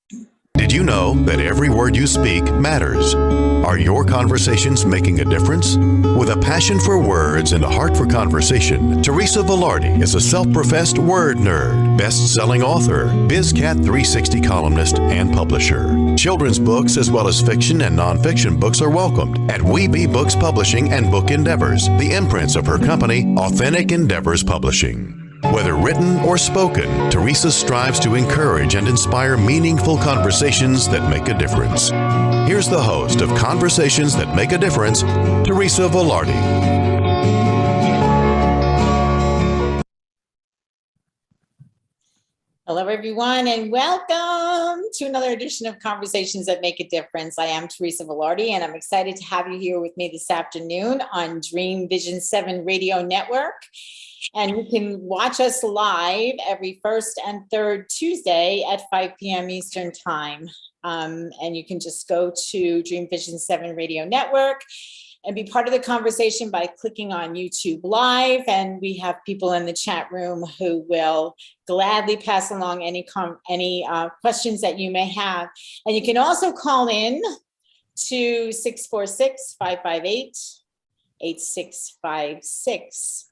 Did you know that every word you speak matters? Are your conversations making a difference? With a passion for words and a heart for conversation, Teresa Velardi is a self-professed word nerd, best-selling author, BizCat 360 columnist, and publisher. Children's books as well as fiction and nonfiction books are welcomed at We Be Books Publishing and Book Endeavors, the imprints of her company, Authentic Endeavors Publishing. Whether written or spoken, Teresa strives to encourage and inspire meaningful conversations that make a difference. Here's the host of Conversations That Make a Difference, Teresa Velardi. Hello, everyone, and welcome to another edition of Conversations That Make a Difference. I am Teresa Velardi, and I'm excited to have you here with me this afternoon on Dreamvisions 7 Radio Network. And you can watch us live every first and third Tuesday at 5 p.m. Eastern Time. And you can just go to Dreamvisions 7 Radio Network and be part of the conversation by clicking on YouTube Live. And we have people in the chat room who will gladly pass along any questions that you may have. And you can also call in to 646-558-8656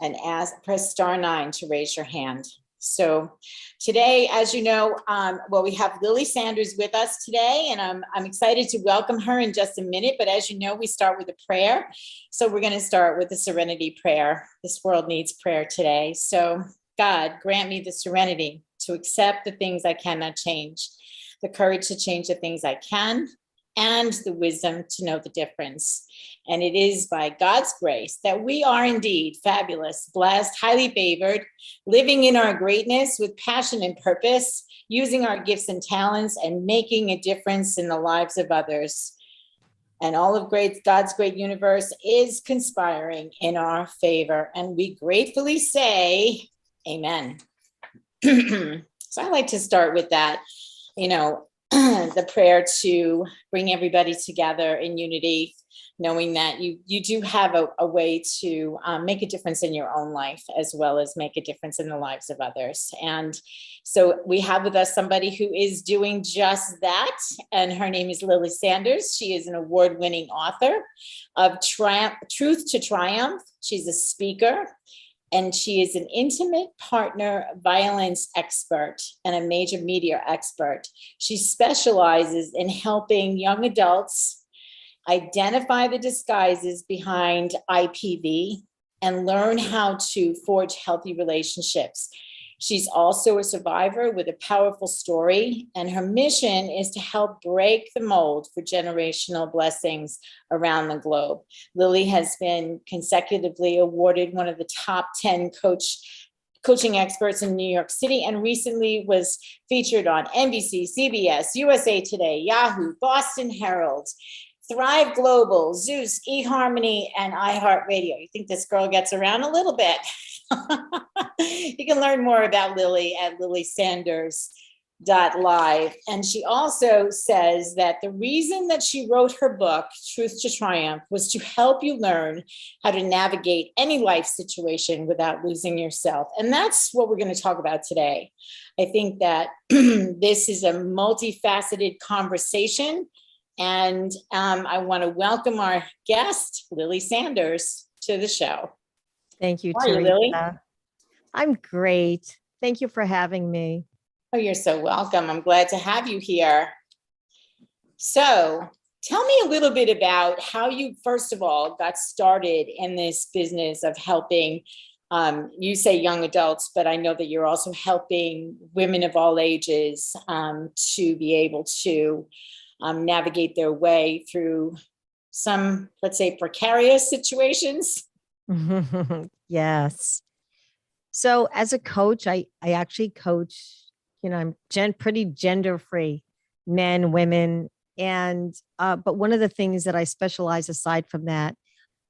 and press star 9 to raise your hand. So today, as you know, we have Lily Sanders with us today, and I'm excited to welcome her in just a minute. But as you know, we start with a prayer. So we're going to start with the serenity prayer. This world needs prayer today. So God, grant me the serenity to accept the things I cannot change, the courage to change the things I can, and the wisdom to know the difference. And it is by God's grace that we are indeed fabulous, blessed, highly favored, living in our greatness with passion and purpose, using our gifts and talents and making a difference in the lives of others. And all of God's great universe is conspiring in our favor. And we gratefully say, amen. So I like to start with that, the prayer to bring everybody together in unity, knowing that you do have a way to make a difference in your own life, as well as make a difference in the lives of others. And so we have with us somebody who is doing just that. And her name is Lily Sanders. She is an award-winning author of Truth to Triumph. She's a speaker. And she is an intimate partner violence expert and a major media expert. She specializes in helping young adults identify the disguises behind IPV and learn how to forge healthy relationships. She's also a survivor with a powerful story, and her mission is to help break the mold for generational blessings around the globe. Lily has been consecutively awarded one of the top 10 coaching experts in New York City, and recently was featured on NBC, CBS, USA Today, Yahoo, Boston Herald, Thrive Global, Zoosk, eHarmony, and iHeartRadio. You think this girl gets around a little bit? You can learn more about Lily at lilysanders.live. And she also says that the reason that she wrote her book, Truth to Triumph, was to help you learn how to navigate any life situation without losing yourself. And that's what we're going to talk about today. I think that this is a multifaceted conversation. And I want to welcome our guest, Lily Sanders, to the show. Thank you, How are you, Lily? Teresa. I'm great. Thank you for having me. Oh, you're so welcome. I'm glad to have you here. So tell me a little bit about how you, first of all, got started in this business of helping, you say young adults, but I know that you're also helping women of all ages to be able to navigate their way through some, let's say, precarious situations. Yes. So as a coach, I actually coach, I'm pretty gender-free, men, women. And, but one of the things that I specialize aside from that,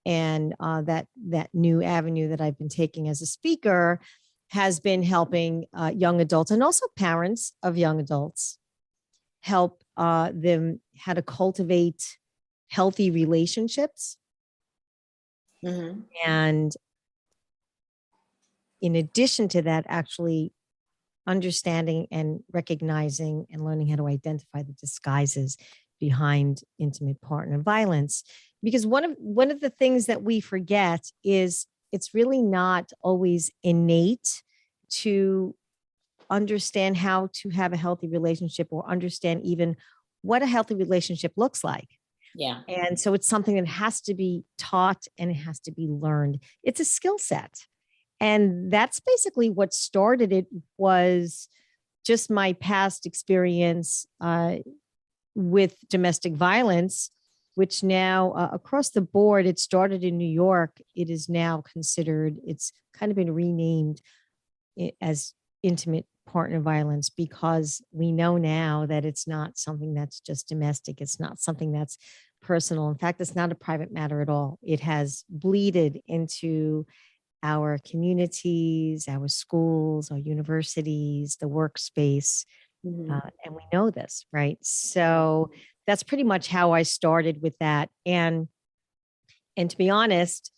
and that new avenue that I've been taking as a speaker has been helping young adults and also parents of young adults help them how to cultivate healthy relationships. And in addition to that, actually understanding and recognizing and learning how to identify the disguises behind intimate partner violence. Because one of the things that we forget is it's really not always innate to understand how to have a healthy relationship or understand even what a healthy relationship looks like. Yeah. And so it's something that has to be taught and it has to be learned. It's a skill set. And that's basically what started it, was just my past experience with domestic violence, which now across the board, it started in New York. It is now considered, it's kind of been renamed as intimate partner violence, because we know now that it's not something that's just domestic. It's not something that's personal. In fact, it's not a private matter at all. It has bleeded into our communities, our schools, our universities, the workspace. And we know this, right? So that's pretty much how I started with that. And to be honest,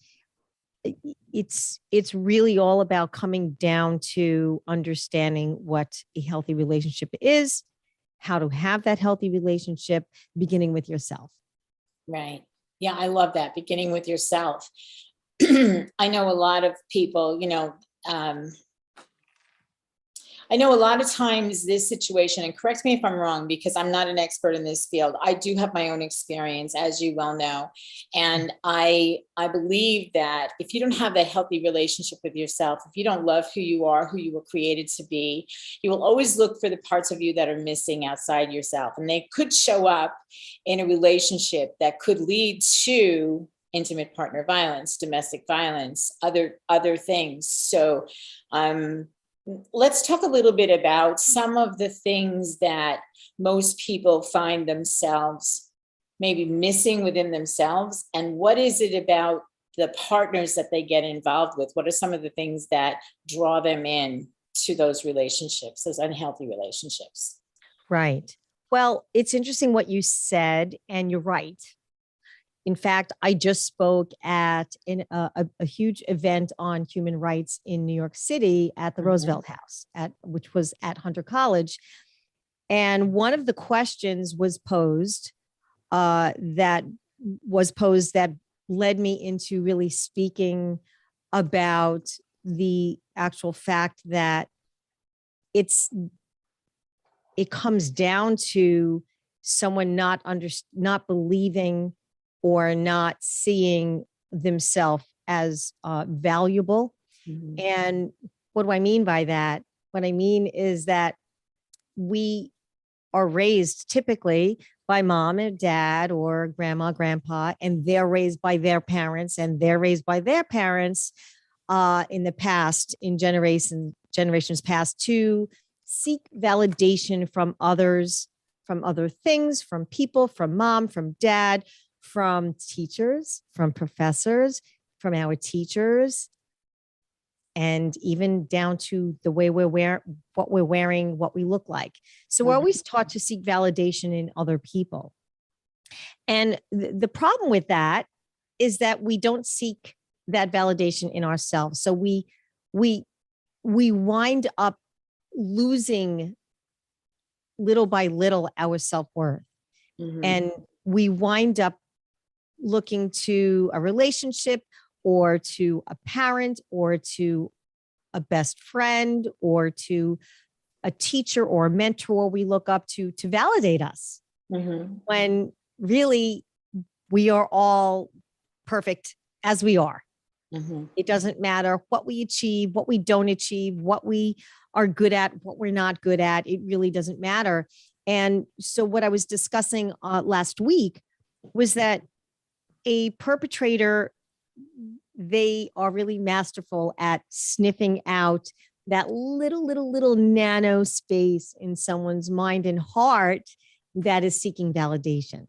it's really all about coming down to understanding what a healthy relationship is, how to have that healthy relationship, beginning with yourself. Right. Yeah, I love that. Beginning with yourself. I know a lot of people, I know a lot of times this situation, and correct me if I'm wrong, because I'm not an expert in this field. I do have my own experience, as you well know. And I believe that if you don't have that healthy relationship with yourself, if you don't love who you are, who you were created to be, you will always look for the parts of you that are missing outside yourself. And they could show up in a relationship that could lead to intimate partner violence, domestic violence, other things. So let's talk a little bit about some of the things that most people find themselves maybe missing within themselves. And what is it about the partners that they get involved with? What are some of the things that draw them in to those relationships, those unhealthy relationships? Right. Well, it's interesting what you said, and you're right. In fact, I just spoke at a huge event on human rights in New York City at the Roosevelt House, which was at Hunter College. And one of the questions was posed that led me into really speaking about the actual fact that it comes down to someone not believing or not seeing themselves as valuable. And what do I mean by that? What I mean is that we are raised typically by mom and dad or grandma, grandpa, and they're raised by their parents, and they're raised by their parents in the past, in generations past, to seek validation from others, from other things, from people, from mom, from dad, from teachers, from professors, from our teachers, and even down to the way what we're wearing, what we look like. So we're always taught to seek validation in other people. And the problem with that is that we don't seek that validation in ourselves. So we wind up losing little by little our self-worth. And we wind up looking to a relationship or to a parent or to a best friend or to a teacher or a mentor we look up to validate us, when really we are all perfect as we are. It doesn't matter what we achieve, what we don't achieve, what we are good at, what we're not good at. It really doesn't matter. And so what I was discussing last week was that a perpetrator, they are really masterful at sniffing out that little nano space in someone's mind and heart that is seeking validation.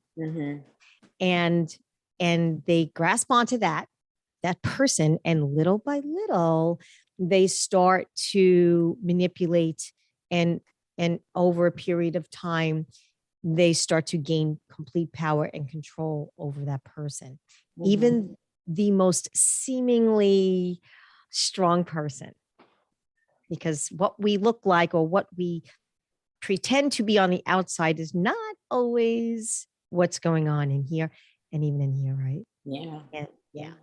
And they grasp onto that person, and little by little, they start to manipulate, and over a period of time, they start to gain complete power and control over that person. Even the most seemingly strong person because what we look like or what we pretend to be on the outside is not always what's going on in here and even in here, right? Yeah. And yeah.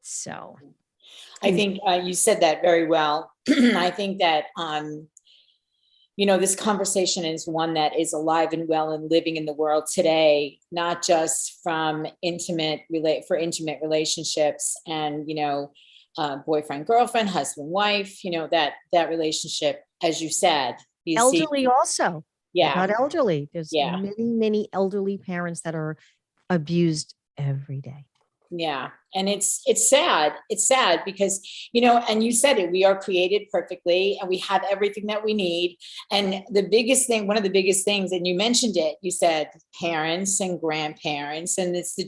So I think you said that very well. I think that, this conversation is one that is alive and well and living in the world today, not just from intimate relationships and, boyfriend, girlfriend, husband, wife, that relationship, as you said. Elderly also. Yeah. Not elderly. There's Yeah. many elderly parents that are abused every day. Yeah. And it's sad. It's sad because, and you said it, we are created perfectly and we have everything that we need. And one of the biggest things, and you mentioned it, you said parents and grandparents, and it's the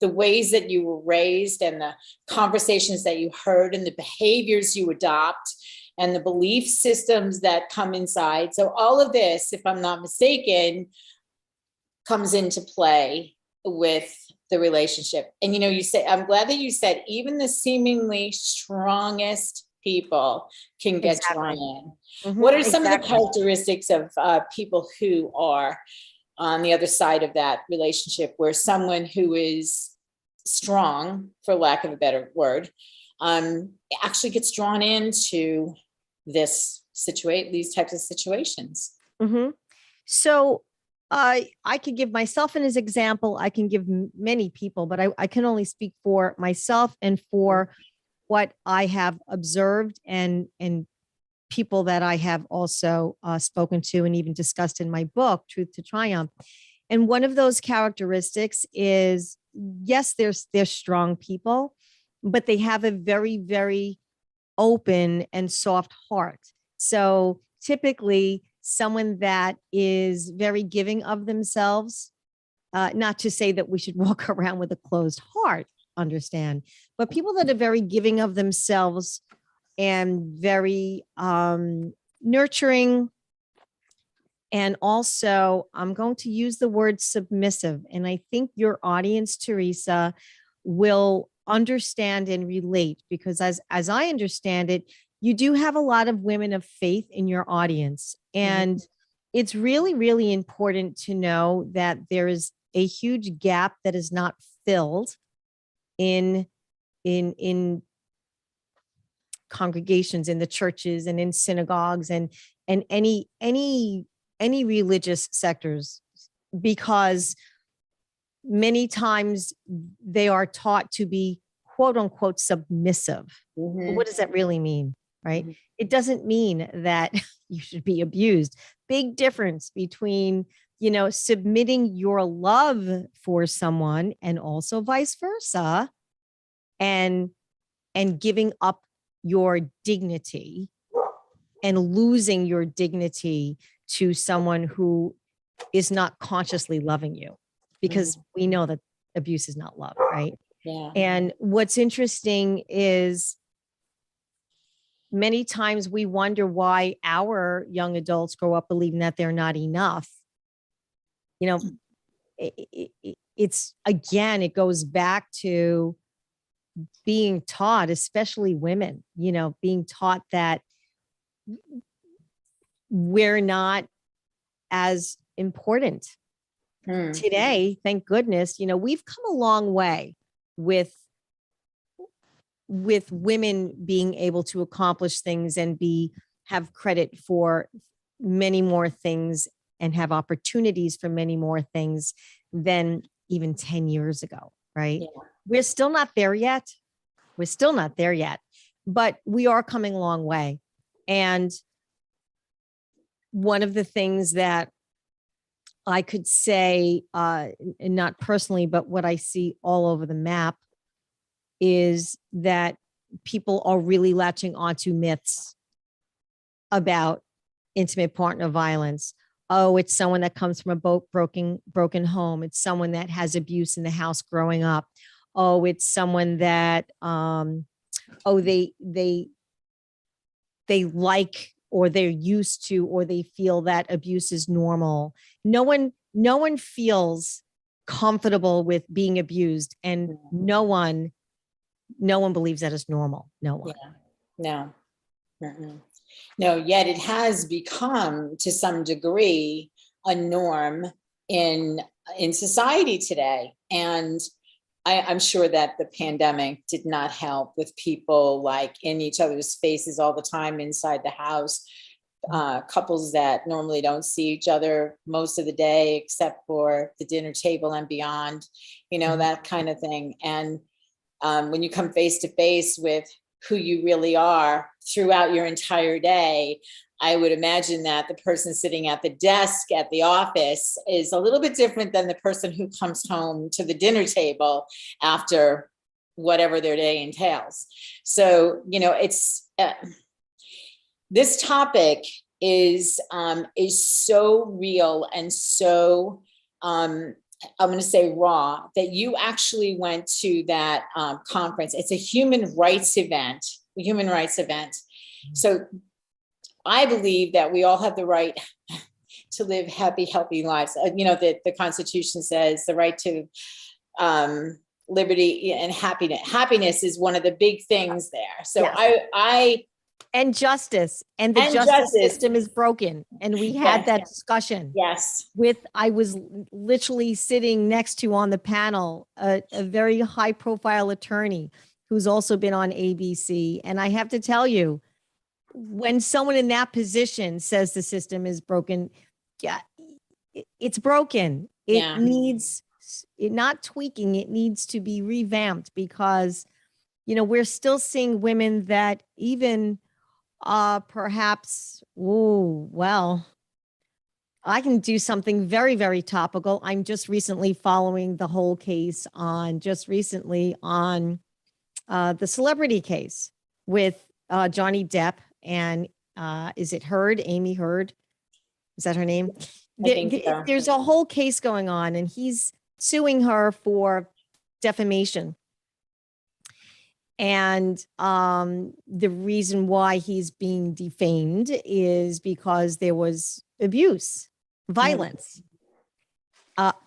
ways that you were raised and the conversations that you heard and the behaviors you adopt and the belief systems that come inside. So all of this, if I'm not mistaken, comes into play with the relationship. And, I'm glad that you said even the seemingly strongest people can get drawn in. Mm-hmm. What are some of the characteristics of people who are on the other side of that relationship, where someone who is strong, for lack of a better word, actually gets drawn into these types of situations? Mm-hmm. So I could give myself as an example. I can give many people, but I can only speak for myself and for what I have observed and people that I have also spoken to and even discussed in my book, Truth to Triumph. And one of those characteristics is, yes, they're strong people, but they have a very, very open and soft heart. So typically someone that is very giving of themselves, not to say that we should walk around with a closed heart, understand, but people that are very giving of themselves and very nurturing. And also, I'm going to use the word submissive. And I think your audience, Teresa, will understand and relate, because as I understand it, you do have a lot of women of faith in your audience. And it's really, really important to know that there is a huge gap that is not filled in congregations, in the churches and in synagogues and any religious sectors, because many times they are taught to be quote unquote submissive. Mm-hmm. What does that really mean? Right? Mm-hmm. It doesn't mean that you should be abused. Big difference between, submitting your love for someone and also vice versa, and giving up your dignity and losing your dignity to someone who is not consciously loving you, because we know that abuse is not love, right? Yeah. And what's interesting is many times we wonder why our young adults grow up believing that they're not enough. It's again, it goes back to being taught, especially women, being taught that we're not as important. Today, thank goodness, we've come a long way with women being able to accomplish things and have credit for many more things and have opportunities for many more things than even 10 years ago, right? Yeah. We're still not there yet. But we are coming a long way. And one of the things that I could say, not personally, but what I see all over the map, is that people are really latching onto myths about intimate partner violence. Oh, it's someone that comes from a broken home. It's someone that has abuse in the house growing up. Oh, it's someone that, they like, or they're used to, or they feel that abuse is normal. No one feels comfortable with being abused, and no one believes that is normal. No one. Yeah. No. Mm-mm. No, yet it has become to some degree a norm in society today. And I'm sure that the pandemic did not help with people like in each other's faces all the time inside the house. Couples that normally don't see each other most of the day, except for the dinner table and beyond, that kind of thing. And when you come face to face with who you really are throughout your entire day, I would imagine that the person sitting at the desk at the office is a little bit different than the person who comes home to the dinner table after whatever their day entails. So, it's this topic is so real and so I'm going to say raw, that you actually went to that conference. It's a human rights event. So I believe that we all have the right to live happy, healthy lives. The Constitution says the right to liberty and happiness. Happiness is one of the big things there. So yes. And justice. And the justice system is broken. And we had that discussion. Yes. I was literally sitting next to on the panel, a very high profile attorney who's also been on ABC. And I have to tell you, when someone in that position says the system is broken, it's broken. It needs not tweaking. It needs to be revamped because, we're still seeing women that even perhaps, I can do something very, very topical. I'm just recently following the whole case on the celebrity case with Johnny Depp and is it Heard? Amy Heard? Is that her name? There's a whole case going on and he's suing her for defamation. And the reason why he's being defamed is because there was abuse, violence,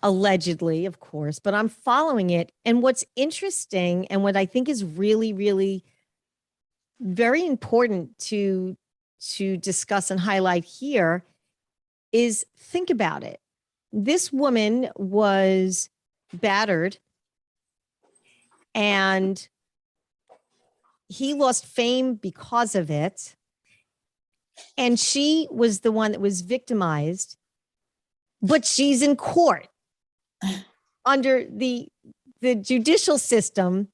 allegedly, of course, but I'm following it. And what's interesting and what I think is really, really very important to discuss and highlight here is think about it. This woman was battered and he lost fame because of it. And she was the one that was victimized, but she's in court under the judicial system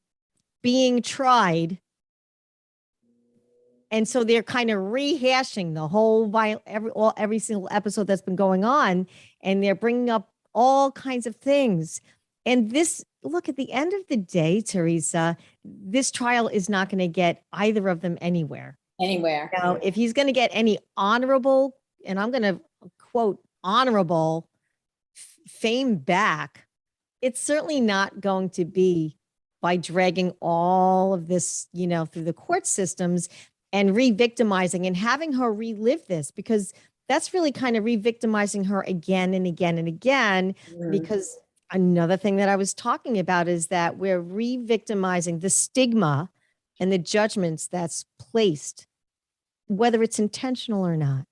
being tried. And so they're kind of rehashing the whole every single episode that's been going on. And they're bringing up all kinds of things. And look, at the end of the day, Teresa, this trial is not going to get either of them anywhere. Now, if he's going to get any honorable, and I'm going to quote honorable fame back, it's certainly not going to be by dragging all of this, through the court systems and re-victimizing and having her relive this, because that's really kind of re-victimizing her again and again and again. Because another thing that I was talking about is that we're re-victimizing the stigma and the judgments that's placed, whether it's intentional or not.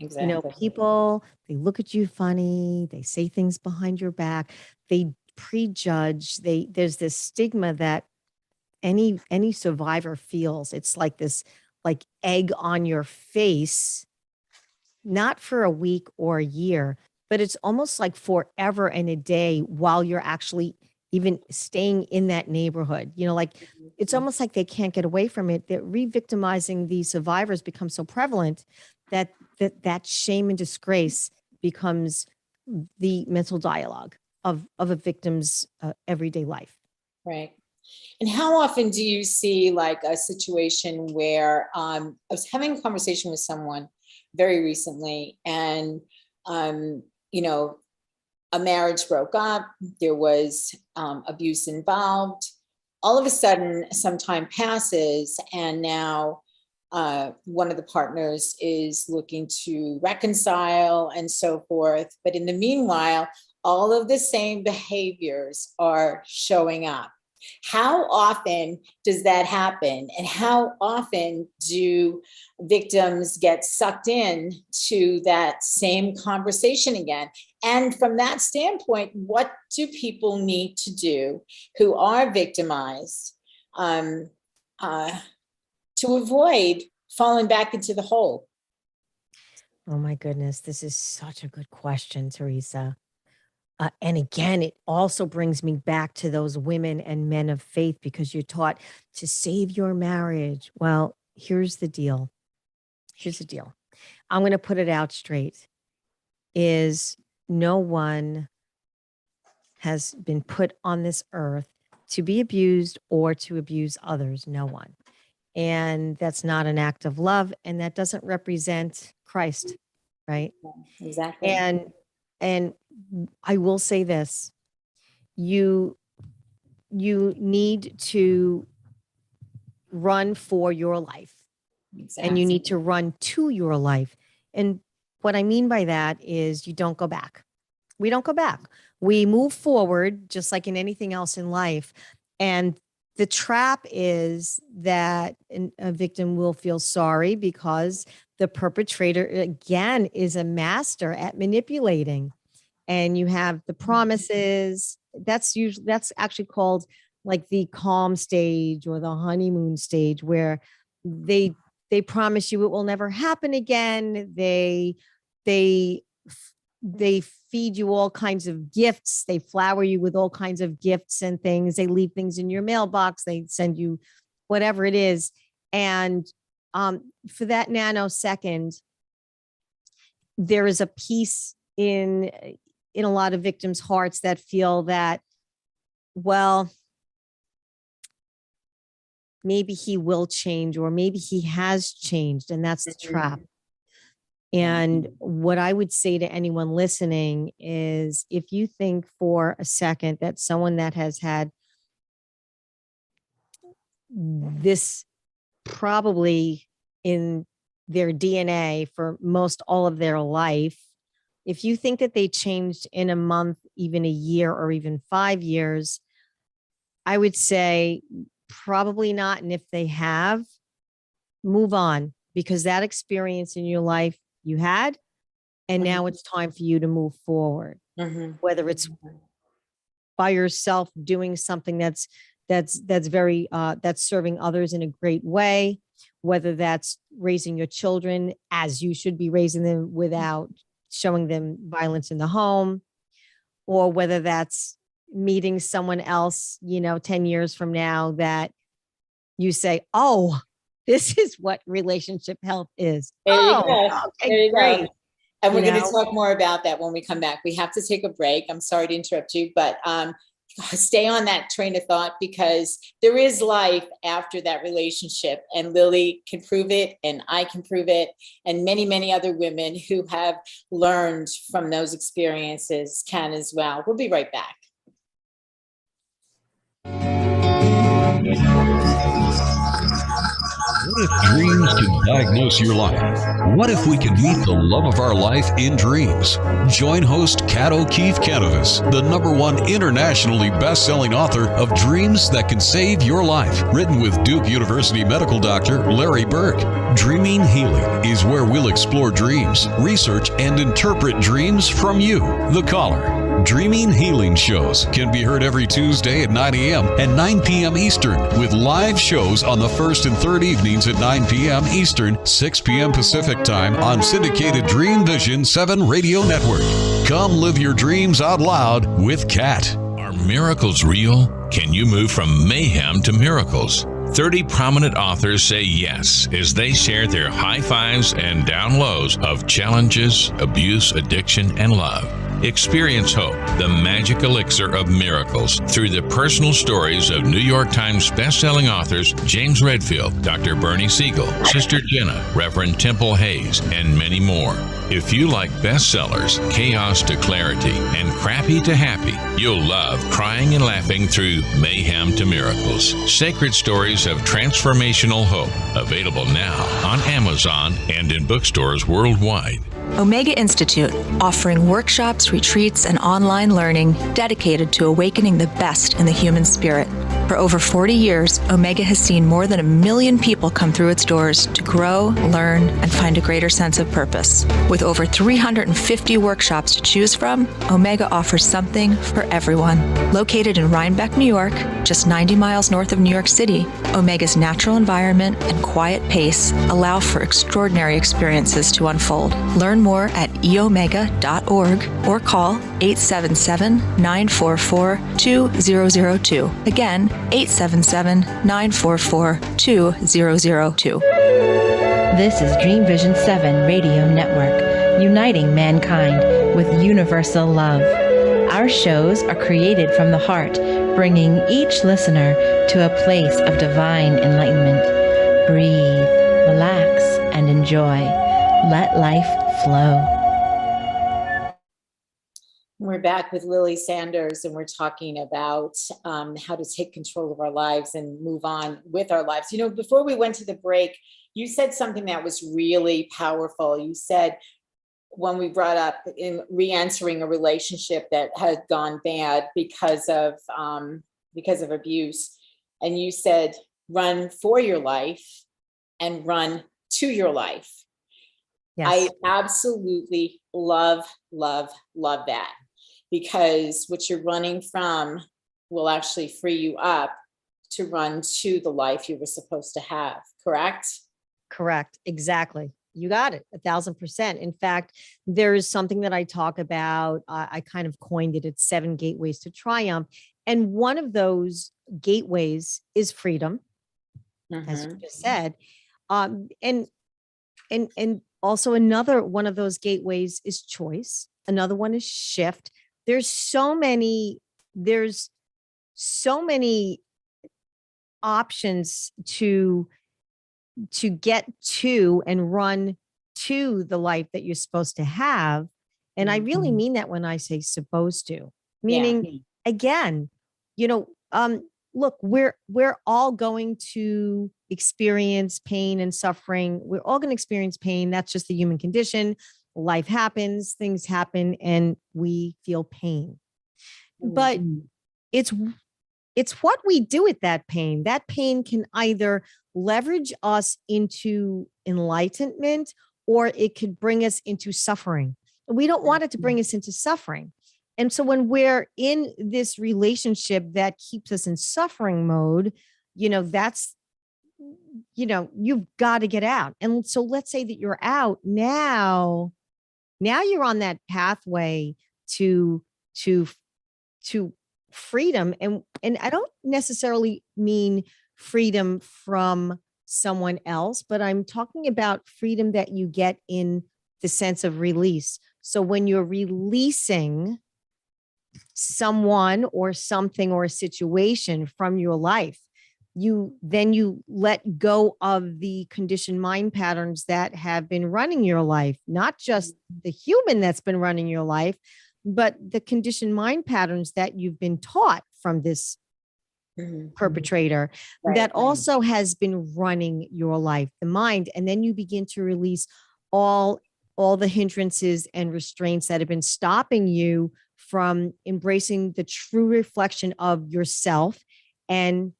Exactly. People, they look at you funny, they say things behind your back, they prejudge, there's this stigma that any survivor feels. It's like this egg on your face, not for a week or a year, but it's almost like forever and a day while you're actually even staying in that neighborhood. It's almost like they can't get away from it. That re-victimizing these survivors becomes so prevalent that shame and disgrace becomes the mental dialogue of a victim's everyday life. Right. And how often do you see a situation where I was having a conversation with someone very recently and, a marriage broke up, there was abuse involved. All of a sudden, some time passes and now one of the partners is looking to reconcile and so forth. But in the meanwhile, all of the same behaviors are showing up. How often does that happen? And how often do victims get sucked in to that same conversation again? And from that standpoint, what do people need to do who are victimized to avoid falling back into the hole? Oh my goodness, this is such a good question, Teresa. And again, it also brings me back to those women and men of faith, because you're taught to save your marriage. Well, here's the deal. I'm going to put it out straight. Is no one has been put on this earth to be abused or to abuse others. No one. And that's not an act of love. And that doesn't represent Christ, right? Exactly. And I will say this, you need to run for your life. Exactly. And you need to run to your life. And what I mean by that is you don't go back. We don't go back. We move forward, just like in anything else in life. And the trap is that a victim will feel sorry because the perpetrator, again, is a master at manipulating. And you have the promises. That's actually called like the calm stage or the honeymoon stage, where they promise you it will never happen again. They feed you all kinds of gifts. They flower you with all kinds of gifts and things. They leave things in your mailbox. They send you whatever it is. And for that nanosecond, there is a piece in a lot of victims' hearts that feel that, well, maybe he will change, or maybe he has changed. And that's the trap. And what I would say to anyone listening is, if you think for a second that someone that has had this probably in their DNA for most all of their life, if you think that they changed in a month, even a year, or even 5 years, I would say probably not. And if they have, move on, because that experience in your life you had, and now it's time for you to move forward. Whether it's by yourself doing something that's very that's serving others in a great way, whether that's raising your children as you should be raising them without showing them violence in the home, or whether that's meeting someone else, 10 years from now that you say, oh, this is what relationship health is. There you go. Okay, there you great. Go. And we're going to talk more about that when we come back. We have to take a break. I'm sorry to interrupt you, but stay on that train of thought, because there is life after that relationship, and Lily can prove it, and I can prove it, and many, many other women who have learned from those experiences can as well. We'll be right back. What if dreams could diagnose your life? What if we could meet the love of our life in dreams? Join host Kat O'Keefe Canavas, the #1 internationally best-selling author of Dreams That Can Save Your Life, written with Duke University medical doctor Larry Burke. Dreaming Healing is where we'll explore dreams, research, and interpret dreams from you, the caller. Dreaming Healing shows can be heard every Tuesday at 9 a.m. and 9 p.m. Eastern, with live shows on the first and third evenings at 9 p.m. Eastern, 6 p.m. Pacific Time on syndicated Dreamvisions 7 Radio Network. Come live your dreams out loud with Kat. Are miracles real? Can you move from mayhem to miracles? 30 prominent authors say yes as they share their high fives and down lows of challenges, abuse, addiction, and love. Experience hope, the magic elixir of miracles, through the personal stories of New York Times bestselling authors James Redfield, Dr. Bernie Siegel, Sister Jenna, Reverend Temple Hayes, and many more. If you like bestsellers, chaos to clarity, and crappy to happy, you'll love crying and laughing through mayhem to miracles. Sacred stories of transformational hope. Available now on Amazon and in bookstores worldwide. Omega Institute, offering workshops, retreats, and online learning dedicated to awakening the best in the human spirit. For over 40 years, Omega has seen more than 1 million people come through its doors to grow, learn, and find a greater sense of purpose. With over 350 workshops to choose from, Omega offers something for everyone. Located in Rhinebeck, New York, just 90 miles north of New York City, Omega's natural environment and quiet pace allow for extraordinary experiences to unfold. Learn more at eomega.org or call 877-944-2002. Again, 877-944-2002. This is Dreamvisions 7 Radio Network, uniting mankind with universal love. Our shows are created from the heart, bringing each listener to a place of divine enlightenment. Breathe, relax, and enjoy. Let life flow. We're back with Lily Sanders, and we're talking about how to take control of our lives and move on with our lives. You know, before we went to the break, you said something that was really powerful. You said, when we brought up in re-entering a relationship that had gone bad because of abuse, and you said, run for your life and run to your life. Yes. I absolutely love that, because what you're running from will actually free you up to run to the life you were supposed to have. Correct? Correct. Exactly. You got it. 1,000%. In fact, there is something that I talk about. I kind of coined it. It's 7 gateways to triumph. And one of those gateways is freedom, as you just said. And also another one of those gateways is choice. Another one is shift. There's so many options to get to and run to the life that you're supposed to have. And I really mean that when I say supposed to, meaning, again, you know, look, we're all going to experience pain and suffering. We're all going to experience pain. That's just the human condition. Life happens, things happen, and we feel pain. But it's what we do with that pain. That pain can either leverage us into enlightenment, or it could bring us into suffering. We don't want it to bring us into suffering. And so when we're in this relationship that keeps us in suffering mode, you know, that's, you know, you've got to get out. And so let's say that you're out now you're on that pathway to freedom. And I don't necessarily mean freedom from someone else, but I'm talking about freedom that you get in the sense of release. So when you're releasing someone or something or a situation from your life, you let go of the conditioned mind patterns that have been running your life, not just the human that's been running your life, but the conditioned mind patterns that you've been taught from this perpetrator that also has been running your life, the mind. And then you begin to release all the hindrances and restraints that have been stopping you from embracing the true reflection of yourself and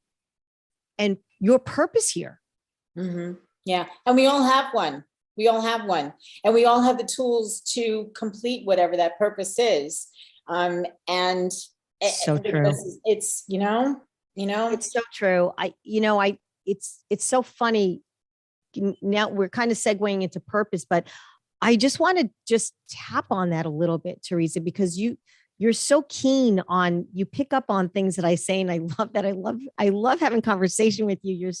your purpose here. Yeah. And we all have one. And we all have the tools to complete whatever that purpose is. And so true. It's, you know, it's so true. It's so funny. Now we're kind of segueing into purpose, but I just want to just tap on that a little bit, Teresa, because you're so keen on, you pick up on things that I say, and I love that. I love having conversation with you.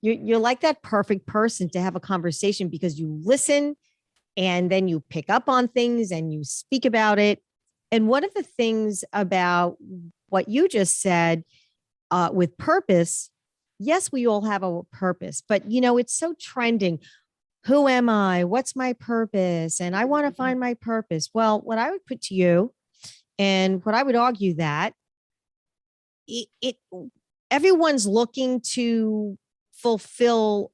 You're like that perfect person to have a conversation, because you listen and then you pick up on things and you speak about it. And one of the things about what you just said with purpose, yes, we all have a purpose, but you know, it's so trending. Who am I? What's my purpose? And I want to find my purpose. Well, what I would put to you, and what I would argue, that everyone's looking to fulfill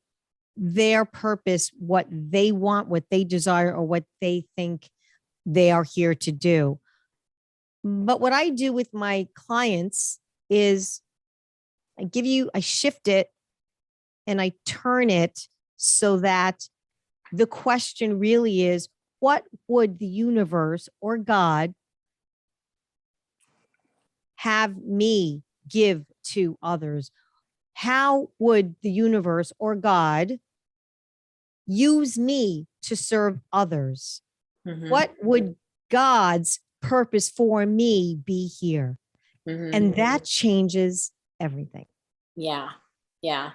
their purpose, what they want, what they desire, or what they think they are here to do. But what I do with my clients is I shift it and I turn it so that the question really is, what would the universe or God have me give to others? How would the universe or God use me to serve others? Mhm. What would God's purpose for me be here? Mhm. And that changes everything. Yeah. Yeah.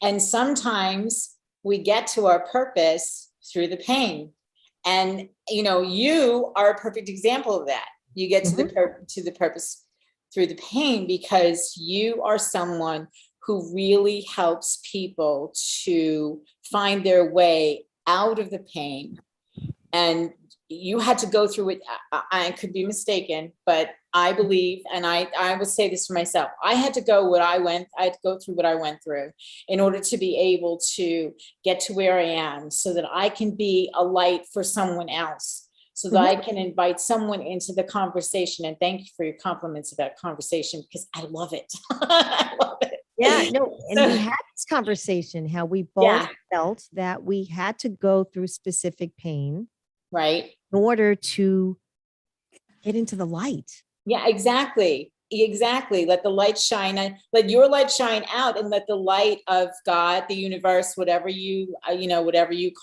And sometimes we get to our purpose through the pain. And, you are a perfect example of that. You get to the purpose through the pain because you are someone who really helps people to find their way out of the pain. And you had to go through it. I could be mistaken, but I believe, and I will say this for myself, I had to go through what I went through in order to be able to get to where I am so that I can be a light for someone else, so that I can invite someone into the conversation. And thank you for your compliments of that conversation, because I love it. I love it. Yeah, no, and we had this conversation, how we both felt that we had to go through specific pain, right, in order to get into the light. Yeah, exactly. Let the light shine, let your light shine out, and let the light of God, the universe, whatever you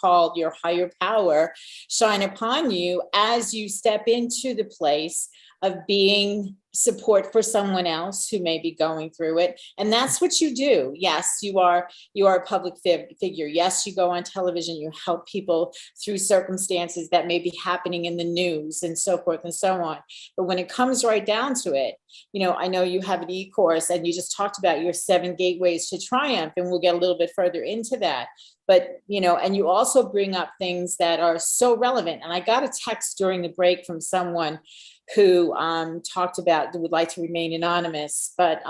call your higher power, shine upon you as you step into the place of being support for someone else who may be going through it. And that's what you do. Yes, you are a public figure. Yes, you go on television, you help people through circumstances that may be happening in the news and so forth and so on. But when it comes right down to it, I know you have an e-course and you just talked about your 7 gateways to triumph, and we'll get a little bit further into that. But, and you also bring up things that are so relevant. And I got a text during the break from someone who talked about, would like to remain anonymous, but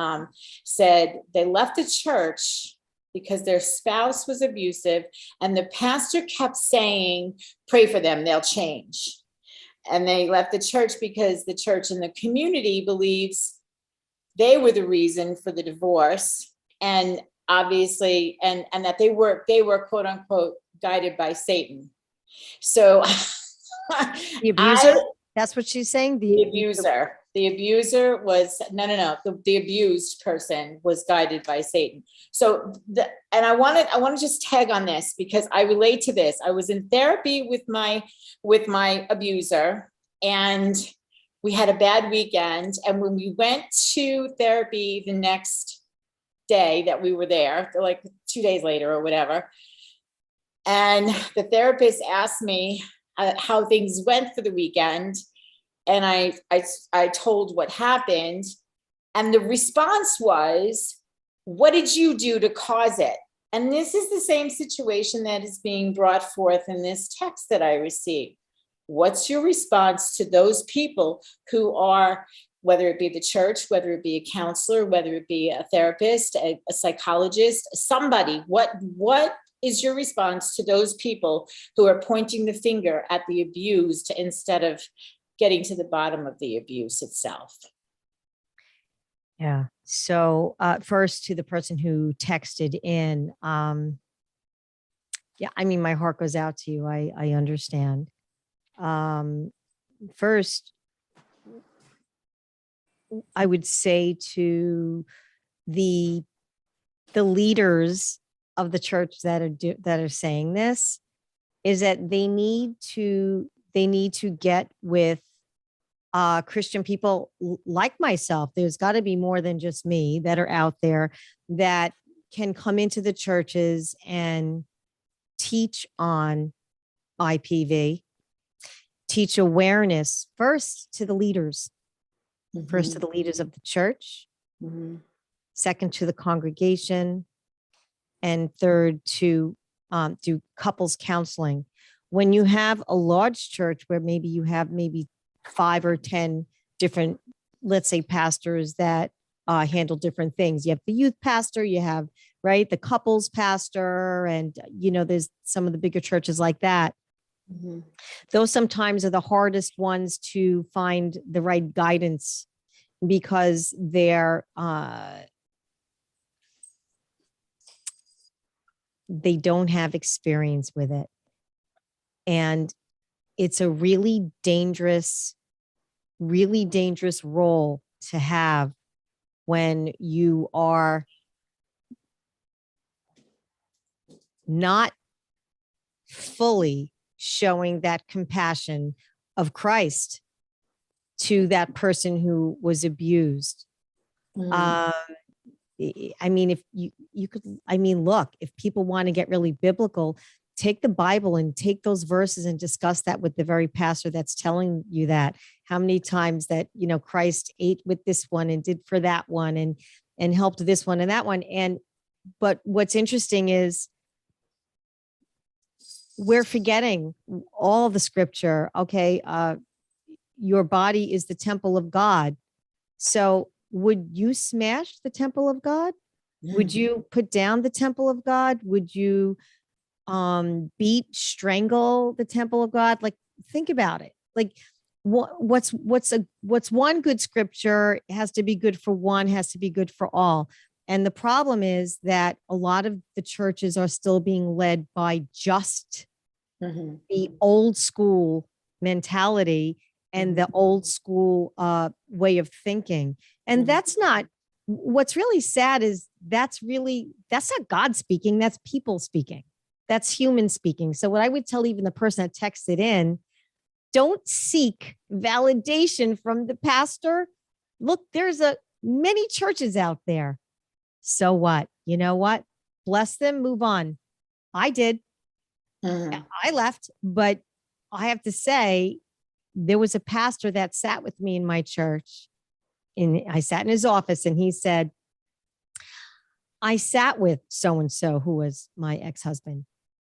said they left the church because their spouse was abusive, and the pastor kept saying, pray for them, they'll change. And they left the church because the church and the community believes they were the reason for the divorce, and obviously, and that they were quote unquote guided by Satan. So the abuser, that's what she's saying. The abuser was no. The abused person was guided by Satan. So, and I want to just tag on this because I relate to this. I was in therapy with my abuser, and we had a bad weekend. And when we went to therapy the next day that we were there, like 2 days later or whatever, and the therapist asked me how things went for the weekend. And I told what happened, and the response was, what did you do to cause it? And this is the same situation that is being brought forth in this text that I received. What's your response to those people who are, whether it be the church, whether it be a counselor, whether it be a therapist, a psychologist, somebody, what is your response to those people who are pointing the finger at the abused instead of getting to the bottom of the abuse itself? Yeah. So first, to the person who texted in, yeah, I mean, my heart goes out to you. I understand. First, I would say to the leaders of the church that are saying this, is that they need to get with Christian people like myself. There's got to be more than just me that are out there that can come into the churches and teach on IPV, teach awareness first to the leaders, first to the leaders of the church, second to the congregation, and third to do couples counseling. When you have a large church where maybe you have 5 or 10 different, let's say, pastors that handle different things. You have the youth pastor, you have, right, the couples pastor, and, there's some of the bigger churches like that. Those sometimes are the hardest ones to find the right guidance, because they're they don't have experience with it. And it's a really dangerous role to have when you are not fully showing that compassion of Christ to that person who was abused. I mean, if you could, I mean, look, if people want to get really biblical, take the Bible and take those verses and discuss that with the very pastor that's telling you that. How many times that, Christ ate with this one and did for that one and helped this one and that one. But what's interesting is we're forgetting all the scripture. Okay. Your body is the temple of God. So would you smash the temple of God? Would you put down the temple of God? Would you strangle the temple of God? Like, think about it. Like, what's one good scripture has to be good for one, has to be good for all. And the problem is that a lot of the churches are still being led by just the old school mentality and the old school way of thinking. And that's not, what's really sad is that's not God speaking, that's people speaking. That's human speaking. So what I would tell even the person that texted in, don't seek validation from the pastor. Look, there's many churches out there. So what? You know what? Bless them, move on. I did. I left, but I have to say, there was a pastor that sat with me in my church. I sat in his office and he said, I sat with so-and-so who was my ex-husband,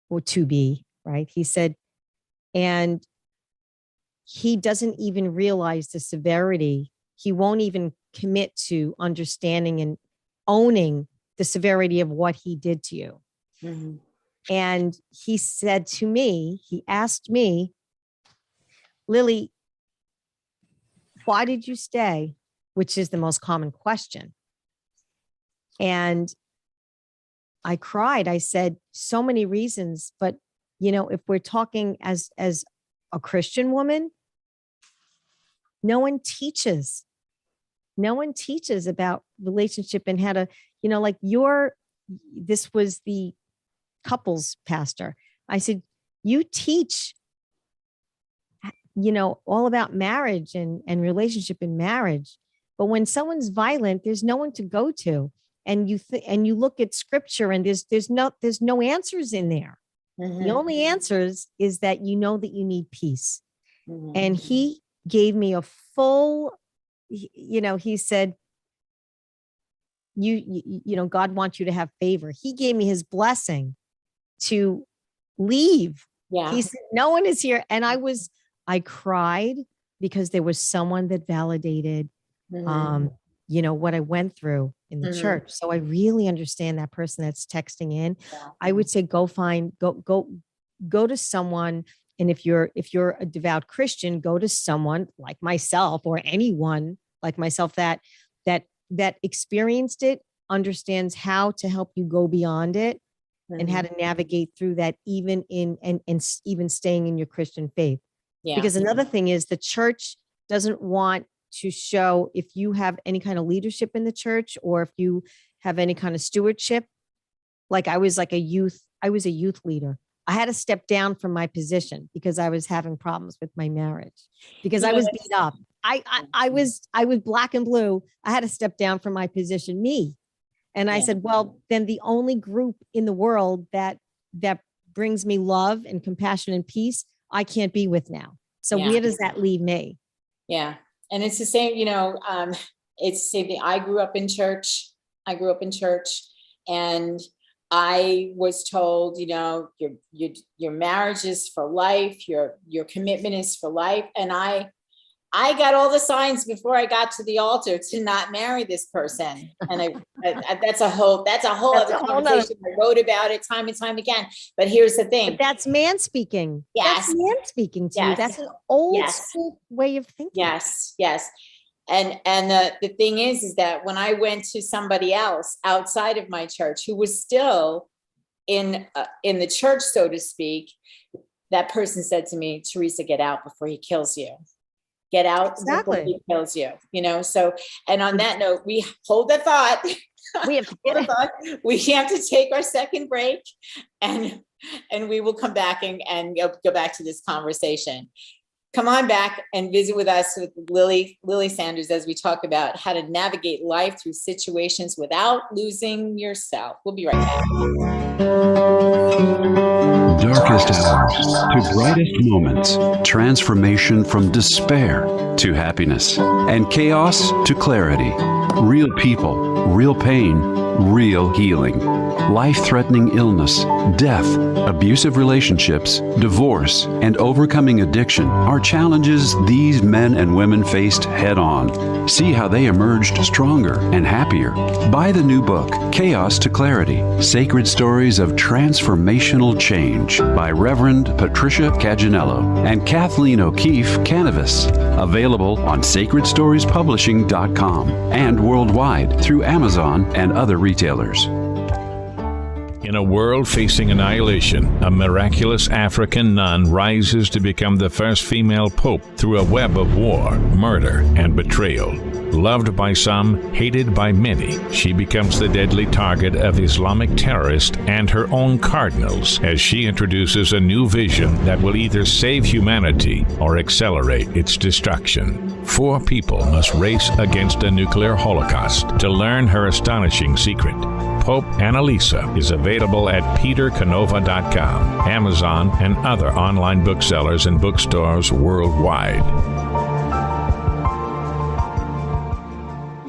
or to be, right? He said, and he doesn't even realize the severity. He won't even commit to understanding and owning the severity of what he did to you. And he said to me, he asked me, Lily, why did you stay? Which is the most common question. And I cried. I said, so many reasons, but if we're talking as a Christian woman, no one teaches about relationship and how to, this was the couples pastor. I said, you teach, all about marriage and relationship in marriage. But when someone's violent, there's no one to go to. And you look at scripture and there's no answers in there. The only answers is that that you need peace. And he gave me a full, he said, God wants you to have favor. He gave me his blessing to leave. Yeah. He said, no one is here. And I cried because there was someone that validated, what I went through in the church. So I really understand that person that's texting in. Yeah. I would say, go to someone. And if you're a devout Christian, go to someone like myself or anyone like myself that experienced it, understands how to help you go beyond it and how to navigate through that, even even staying in your Christian faith. Yeah. Because another thing is the church doesn't want to show if you have any kind of leadership in the church or if you have any kind of stewardship. Like I was a youth leader. I had to step down from my position because I was having problems with my marriage because I was beat up. I was black and blue. I had to step down from my position, And I said, well, then the only group in the world that brings me love and compassion and peace, I can't be with now. So where does that leave me? Yeah. And it's the same, it's the same thing. I grew up in church and I was told, your marriage is for life. Your commitment is for life. And I got all the signs before I got to the altar to not marry this person. And that's a whole other conversation. I wrote about it time and time again. But here's the thing. But that's man speaking. Yes. That's man speaking to you. That's an old school way of thinking. Yes. Yes. And the thing is that when I went to somebody else outside of my church who was still in the church, so to speak, that person said to me, Teresa, get out before he kills you. Get out before he kills you, So, and on that note, we hold the thought. We have to get it. We have to take our second break, and we will come back and go back to this conversation. Come on back and visit with us with Lily Sanders as we talk about how to navigate life through situations without losing yourself. We'll be right back. Darkest hours to brightest moments, transformation from despair to happiness, and chaos to clarity. Real people, real pain, real healing. Life-threatening illness, death, abusive relationships, divorce, and overcoming addiction are challenges these men and women faced head-on. See how they emerged stronger and happier. Buy the new book, Chaos to Clarity, Sacred Stories of Transformational Change by Reverend Patricia Caginello and Kathleen O'Keefe Canavas. Available on sacredstoriespublishing.com and worldwide through Amazon and other retailers. In a world facing annihilation, a miraculous African nun rises to become the first female pope through a web of war, murder, and betrayal. Loved by some, hated by many, she becomes the deadly target of Islamic terrorists and her own cardinals as she introduces a new vision that will either save humanity or accelerate its destruction. 4 people must race against a nuclear holocaust to learn her astonishing secret. Pope Annalisa is available at petercanova.com, Amazon, and other online booksellers and bookstores worldwide.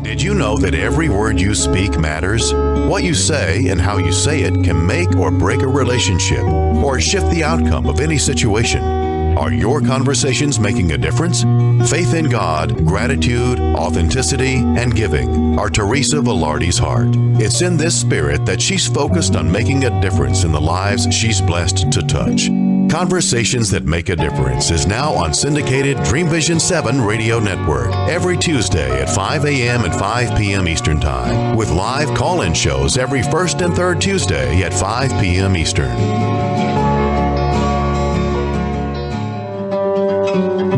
Did you know that every word you speak matters? What you say and how you say it can make or break a relationship or shift the outcome of any situation. Are your conversations making a difference? Faith in God, gratitude, authenticity, and giving are Teresa Velardi's heart. It's in this spirit that she's focused on making a difference in the lives she's blessed to touch. Conversations That Make a Difference is now on syndicated Dreamvisions 7 radio network every Tuesday at 5 a.m. and 5 p.m. Eastern Time, with live call-in shows every first and third Tuesday at 5 p.m. Eastern.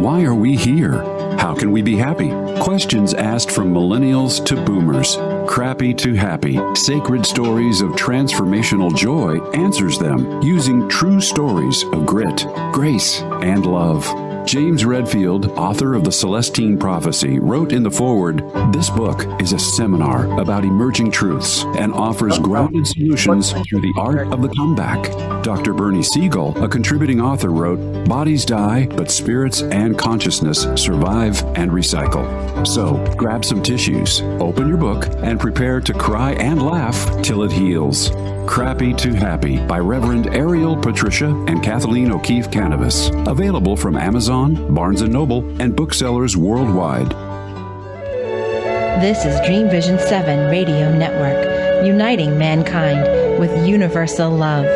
Why are we here? How can we be happy? Questions asked from millennials to boomers. Crappy to Happy, Sacred Stories of Transformational Joy answers them using true stories of grit, grace, and love. James Redfield, author of The Celestine Prophecy, wrote in the foreword, "This book is a seminar about emerging truths and offers grounded solutions through the art of the comeback." Dr. Bernie Siegel, a contributing author, wrote, "Bodies die, but spirits and consciousness survive and recycle." So, grab some tissues, open your book, and prepare to cry and laugh till it heals. Crappy to Happy by Reverend Ariel Patricia and Kathleen O'Keefe Canavas. Available from Amazon, Barnes & Noble, and booksellers worldwide. This is Dreamvisions 7 Radio Network, uniting mankind with universal love.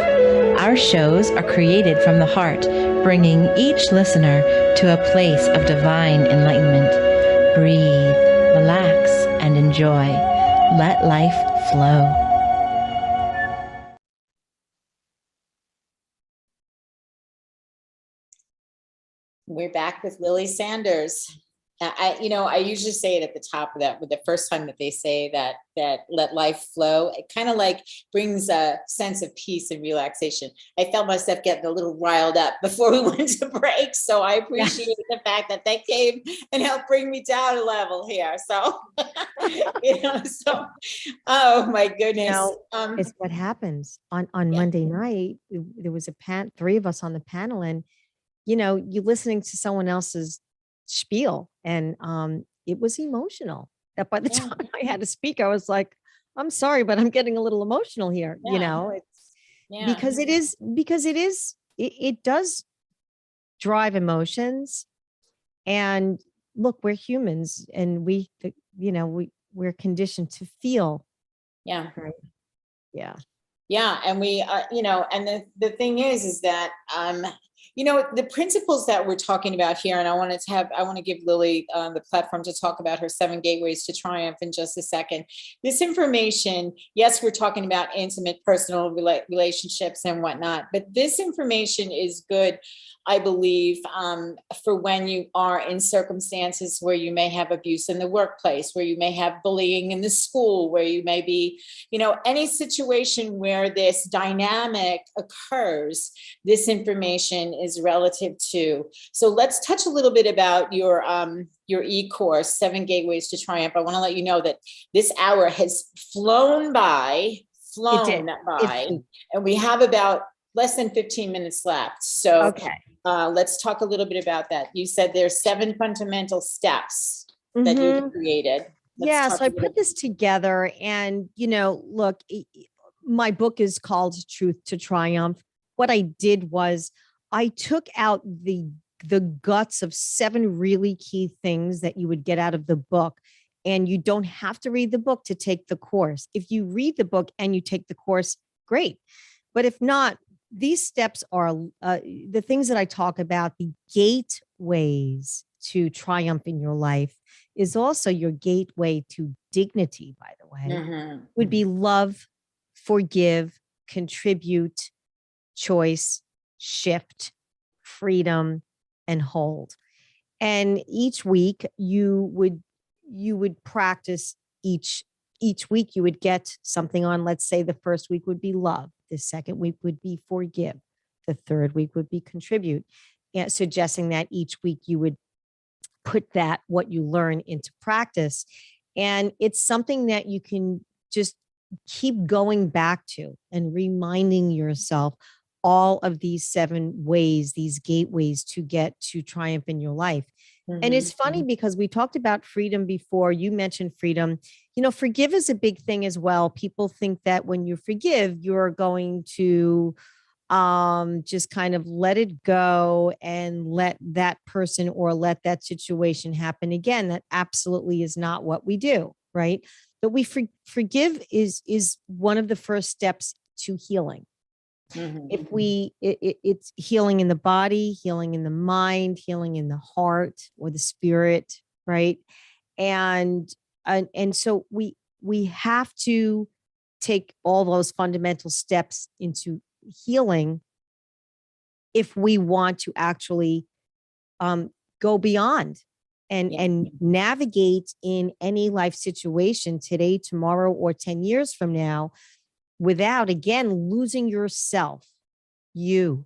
Our shows are created from the heart, bringing each listener to a place of divine enlightenment. Breathe, relax, and enjoy. Let life flow. We're back with Lily Sanders. I usually say it at the top of that, with the first time that they say that let life flow, it kind of like brings a sense of peace and relaxation. I felt myself getting a little riled up before we went to break. So I appreciate the fact that they came and helped bring me down a level here. So, oh my goodness. It's what happens on Monday night. There was 3 of us on the panel, and you're listening to someone else's spiel, and it was emotional. That by the time I had to speak, I was like, I'm sorry, but I'm getting a little emotional here. It's because it does drive emotions. And look, we're humans, and we're conditioned to feel. Yeah. Right? Yeah. Yeah. And we, and the thing is that, The principles that we're talking about here, and I want to give Lily the platform to talk about her 7 gateways to triumph in just a second. This information, yes, we're talking about intimate personal relationships and whatnot, but this information is good, I believe, for when you are in circumstances where you may have abuse in the workplace, where you may have bullying in the school, where you may be, any situation where this dynamic occurs, this information is relative to. So let's touch a little bit about your e-course, 7 Gateways to Triumph. I want to let you know that this hour has flown by, and we have about less than 15 minutes left. So Okay. Let's talk a little bit about that. You said there's 7 fundamental steps that you've created. So I put this together, and, look, my book is called Truth to Triumph. What I did was I took out the guts of 7 really key things that you would get out of the book. And you don't have to read the book to take the course. If you read the book and you take the course, great. But if not, these steps are the things that I talk about. The gateways to triumph in your life is also your gateway to dignity, by the way, would be love, forgive, contribute, choice, shift, freedom, and hold. And each week you would practice each week. You would get something on. Let's say the first week would be love. The second week would be forgive. The third week would be contribute. And suggesting that each week you would put what you learn into practice. And it's something that you can just keep going back to and reminding yourself all of these 7 ways, these gateways to get to triumph in your life. And it's funny because we talked about freedom before. You mentioned freedom. Forgive is a big thing as well. People think that when you forgive, you're going to just kind of let it go and let that person or let that situation happen again. That absolutely is not what we do, right? But we forgive is one of the first steps to healing. If it's healing in the body, healing in the mind, healing in the heart or the spirit, right? And so we have to take all those fundamental steps into healing if we want to actually go beyond and navigate in any life situation today, tomorrow, or 10 years from now, without, again, losing yourself, who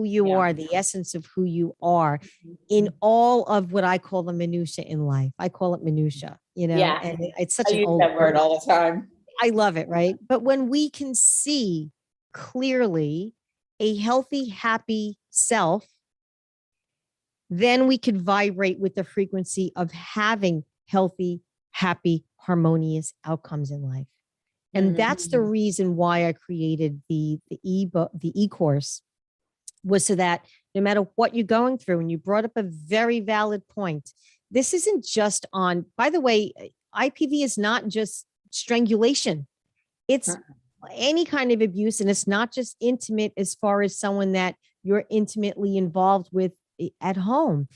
you are, the essence of who you are in all of what I call the minutia in life. I call it minutia, and it's such an old that word all the time. I love it, right? But when we can see clearly a healthy, happy self, then we could vibrate with the frequency of having healthy, happy, harmonious outcomes in life. And that's the reason why I created the e-book, the e-course, was so that no matter what you're going through, and you brought up a very valid point, this isn't just on, by the way, IPV is not just strangulation. It's any kind of abuse. And it's not just intimate as far as someone that you're intimately involved with at home.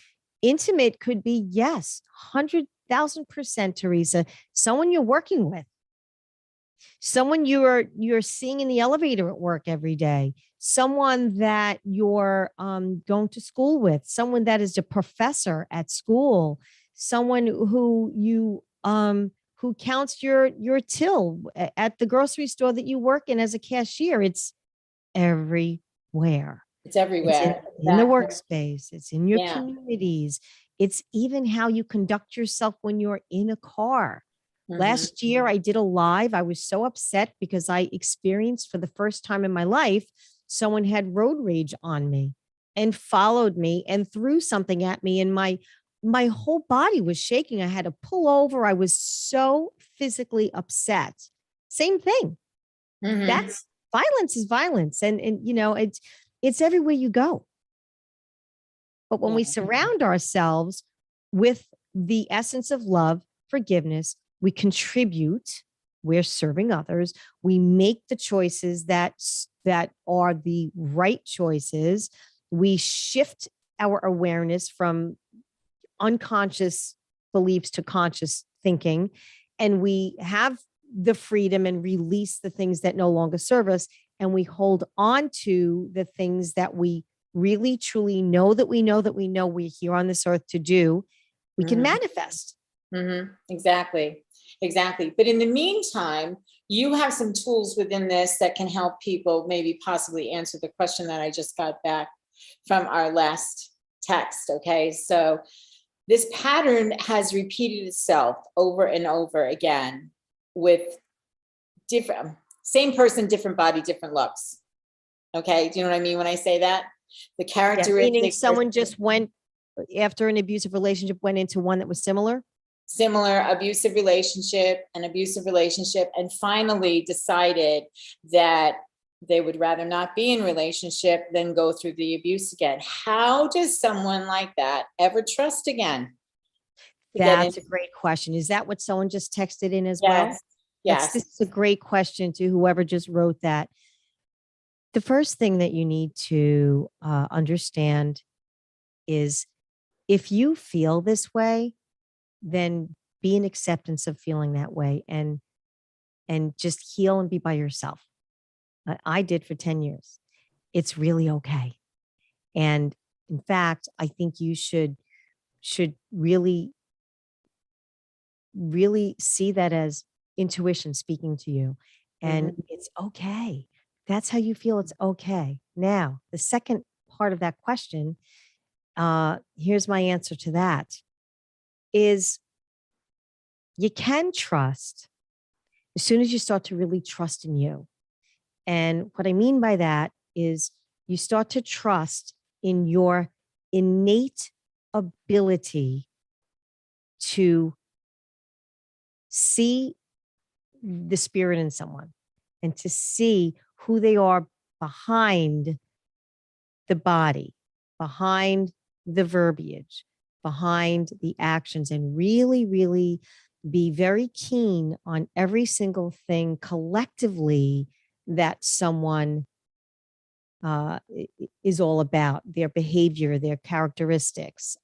Intimate could be, yes, 100,000%, Teresa, someone you're working with. Someone you're seeing in the elevator at work every day, someone that you're going to school with, someone that is a professor at school, someone who counts your till at the grocery store that you work in as a cashier. It's everywhere. It's everywhere. It's in the workspace. It's in your communities. It's even how you conduct yourself when you're in a car. Last year, I did a live. I was so upset because I experienced for the first time in my life, someone had road rage on me and followed me and threw something at me. And my whole body was shaking. I had to pull over. I was so physically upset. Same thing. That's violence is violence. And it's everywhere you go. But when we surround ourselves with the essence of love, forgiveness, we contribute, we're serving others, we make the choices that are the right choices, we shift our awareness from unconscious beliefs to conscious thinking, and we have the freedom and release the things that no longer serve us, and we hold on to the things that we really truly know that we know that we know we're here on this earth to do. We can manifest. Exactly. But in the meantime, you have some tools within this that can help people maybe possibly answer the question that I just got back from our last text. Okay. So this pattern has repeated itself over and over again with different, same person, different body, different looks. Okay. Do you know what I mean when I say that? The characteristics. Meaning someone just went after an abusive relationship, went into one that was similar abusive relationship, and finally decided that they would rather not be in relationship than go through the abuse again. How does someone like that ever trust again? That's a great question. Is that what someone just texted in as well? Yes. This is a great question to whoever just wrote that. The first thing that you need to understand is if you feel this way, then be in acceptance of feeling that way and just heal and be by yourself. I did for 10 years. It's really okay. And in fact, I think you should really see that as intuition speaking to you. And it's okay. That's how you feel. It's okay. Now, the second part of that question, here's my answer to that, is you can trust as soon as you start to really trust in you. And what I mean by that is you start to trust in your innate ability to see the spirit in someone and to see who they are behind the body, behind the verbiage, behind the actions, and really, really be very keen on every single thing collectively that someone is all about, their behavior, their characteristics,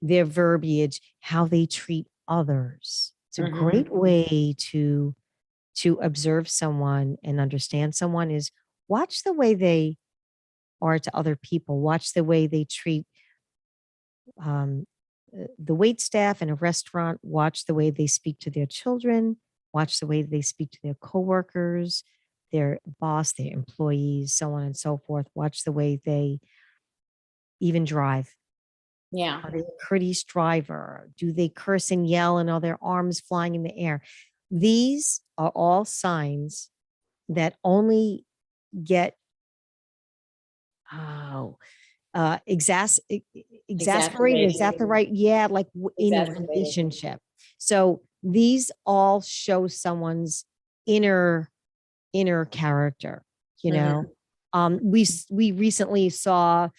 their verbiage, how they treat others. It's a great way to observe someone and understand someone is watch the way they are to other people. Watch the way they treat the wait staff in a restaurant. Watch the way they speak to their children. Watch the way they speak to their coworkers, their boss, their employees, so on and so forth. Watch the way they even drive. Yeah. Are they a courteous driver? Do they curse and yell and are their arms flying in the air? These are all signs that only get exasperated. Is that the right? Yeah, like in a relationship. So these all show someone's inner character, you know. We recently saw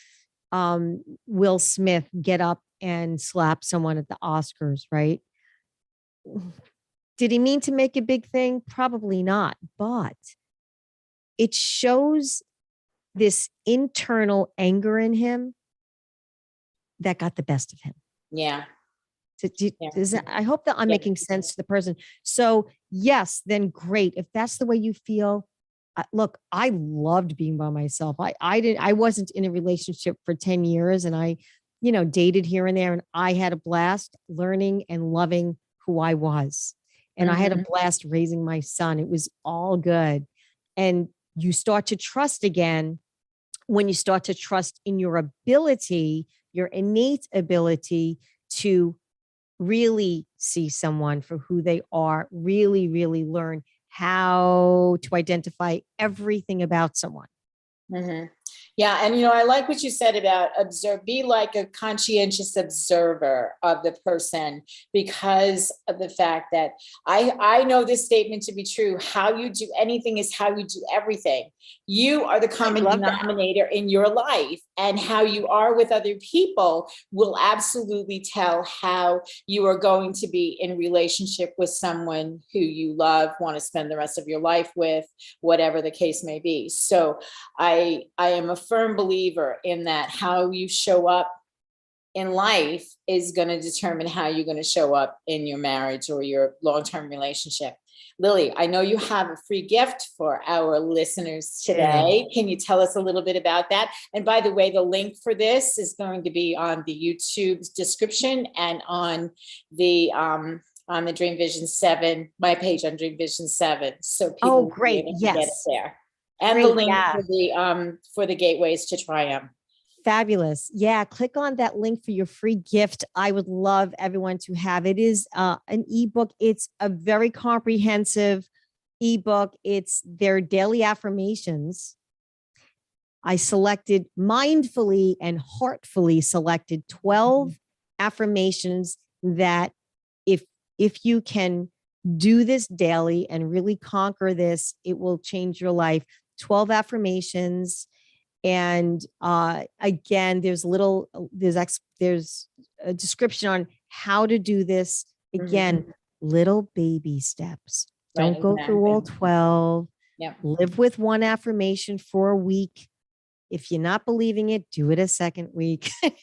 Will Smith get up and slap someone at the Oscars, right? Did he mean to make a big thing? Probably not, but it shows this internal anger in him that got the best of him. Yeah. I hope that I'm making sense to the person. So yes, then great. If that's the way you feel, look, I loved being by myself. I wasn't in a relationship for 10 years and I, dated here and there, and I had a blast learning and loving who I was. And I had a blast raising my son. It was all good. And you start to trust again when you start to trust in your ability, your innate ability to really see someone for who they are, really, really learn how to identify everything about someone. Yeah. And, I like what you said about be like a conscientious observer of the person, because of the fact that I know this statement to be true. How you do anything is how you do everything. You are the common denominator in your life, and how you are with other people will absolutely tell how you are going to be in relationship with someone who you love, want to spend the rest of your life with, whatever the case may be. So I am a firm believer in that how you show up in life is going to determine how you're going to show up in your marriage or your long-term relationship. Lily, I know you have a free gift for our listeners today. Can you tell us a little bit about that? And by the way, the link for this is going to be on the YouTube's description and on the Dreamvisions 7, my page on Dreamvisions 7. So people will be able to get it there. And Great, the link for the Gateways to Triumph. Fabulous. Yeah. Click on that link for your free gift. I would love everyone to have. It is an ebook. It's a very comprehensive ebook. It's their daily affirmations. I selected mindfully and heartfully selected 12 affirmations that if you can do this daily and really conquer this, it will change your life. 12 affirmations. And again, there's a description on how to do this. Again, little baby steps. Don't go through all 12. Yep. Live with one affirmation for a week. If you're not believing it, do it a second week, and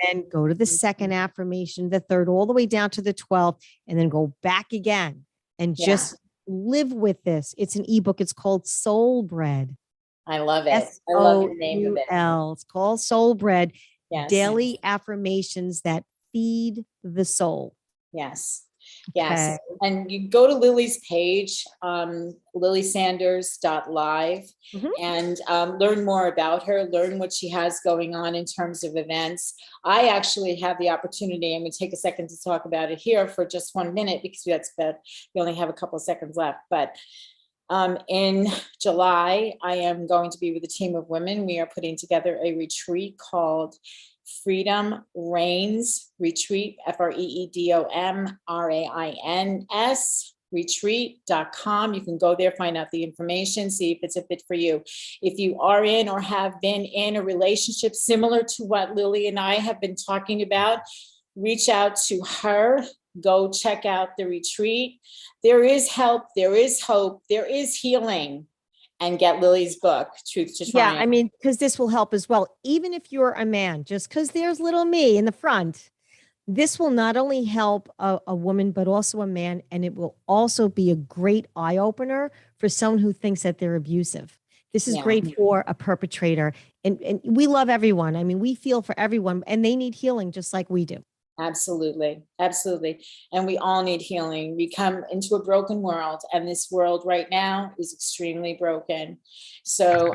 then go to the second affirmation, the third, all the way down to the 12th, and then go back again and just live with this. It's an ebook. It's called Soul Bread. I love it. I love the name of it. It's called Soul Bread. Yes. Daily affirmations that feed the soul. Yes. Yes. Okay. And you go to Lily's page, lilysanders.live, and learn more about her, learn what she has going on in terms of events. I actually have the opportunity, I'm going to take a second to talk about it here for just 1 minute because we only have a couple of seconds left. But in July, I am going to be with a team of women. We are putting together a retreat called Freedom Reigns Retreat, FreedomRains retreat.com. You can go there, find out the information, see if it's a fit for you. If you are in or have been in a relationship similar to what Lily and I have been talking about, reach out to her. Go check out the retreat. There is help. There is hope. There is healing. And get Lily's book, Truth to Triumph. Yeah, I mean, because this will help as well. Even if you're a man, just because there's little me in the front, this will not only help a woman, but also a man. And it will also be a great eye opener for someone who thinks that they're abusive. This is great for a perpetrator. And we love everyone. I mean, we feel for everyone and they need healing just like we do. Absolutely. Absolutely. And we all need healing. We come into a broken world, and this world right now is extremely broken. So,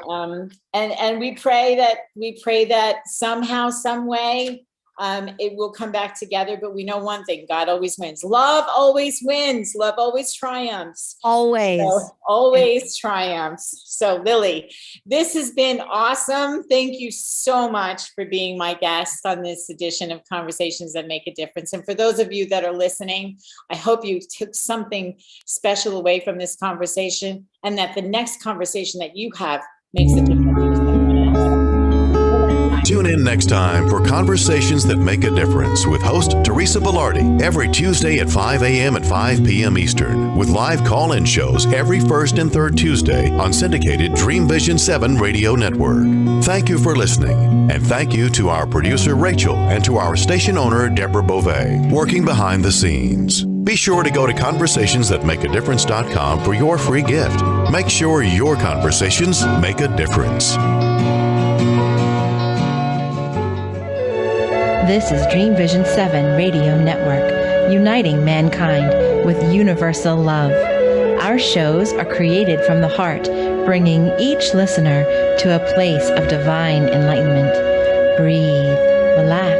and we pray that somehow, some way, it will come back together. But we know one thing: God always wins. Love always wins. Love always triumphs. Always. So, always triumphs. So, Lily, this has been awesome. Thank you so much for being my guest on this edition of Conversations That Make a Difference. And for those of you that are listening, I hope you took something special away from this conversation, and that the next conversation that you have makes a difference. Tune in next time for Conversations That Make a Difference with host Teresa Velardi every Tuesday at 5 a.m. and 5 p.m. Eastern, with live call-in shows every first and third Tuesday on syndicated Dreamvision 7 radio network. Thank you for listening, and thank you to our producer Rachel and to our station owner Deborah Beauvais, working behind the scenes. Be sure to go to conversationsthatmakeadifference.com for your free gift. Make sure your conversations make a difference. This is Dreamvision 7 Radio Network, uniting mankind with universal love. Our shows are created from the heart, bringing each listener to a place of divine enlightenment. Breathe, relax,